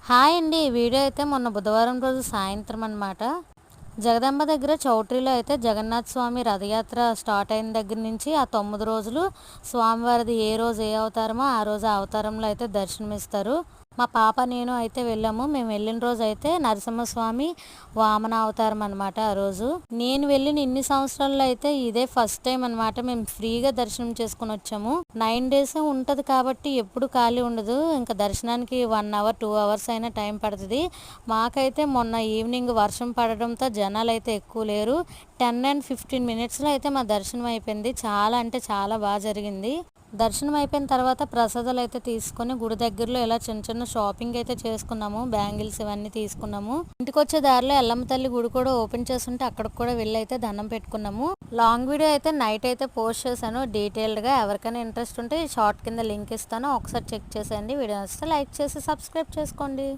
Hi అండి. ఈ video అయితే మొన్న బుధవారం రోజు సాయంత్రం అనమాట. జగదంబ దగ్గర చౌట్రీలో అయితే జగన్నాథ స్వామి రథయాత్ర స్టార్ట్ అయిన దగ్గర నుంచి ఆ 9 రోజులు స్వామివారిది ఏ రోజు ఏ అవతారమో ఆ రోజు ఆ అవతారంలో అయితే దర్శనమిస్తారు. మా పాప నేను అయితే వెళ్ళాము. మేము వెళ్ళిన రోజు అయితే నరసింహస్వామి వామన అవతారం అనమాట. ఆ రోజు నేను వెళ్ళిన ఇన్ని సంవత్సరాల్లో అయితే ఇదే ఫస్ట్ టైం అనమాట. మేము ఫ్రీగా దర్శనం చేసుకుని వచ్చాము. 9 డేస్ ఉంటుంది కాబట్టి ఎప్పుడు ఖాళీ ఉండదు. ఇంకా దర్శనానికి 1 అవర్ 2 అవర్స్ అయినా టైం పడుతుంది. మాకైతే మొన్న ఈవినింగ్ వర్షం పడడంతో జనాలు అయితే ఎక్కువ లేరు. 10 and 15 మినిట్స్లో అయితే మా దర్శనం అయిపోయింది. చాలా అంటే చాలా బాగా జరిగింది. దర్శనం అయిపోయిన తర్వాత ప్రసాదాలు అయితే తీసుకొని గుడి దగ్గరలో ఇలా చిన్న చిన్న షాపింగ్ అయితే చేసుకున్నాము. బ్యాంగిల్స్ ఇవన్నీ తీసుకున్నాము. ఇంటికి వచ్చే దారిలో ఎల్లమ్మ తల్లి గుడి కూడా ఓపెన్ చేస్తుంటే అక్కడికి కూడా వెళ్ళి అయితే దండం పెట్టుకున్నాము. లాంగ్ వీడియో అయితే నైట్ అయితే పోస్ట్ చేశాను డీటెయిల్డ్గా. ఎవరికైనా ఇంట్రెస్ట్ ఉంటే షార్ట్ కింద లింక్ ఇస్తాను, ఒకసారి చెక్ చేసేయండి. వీడియో వస్తే లైక్ చేసి సబ్స్క్రైబ్ చేసుకోండి.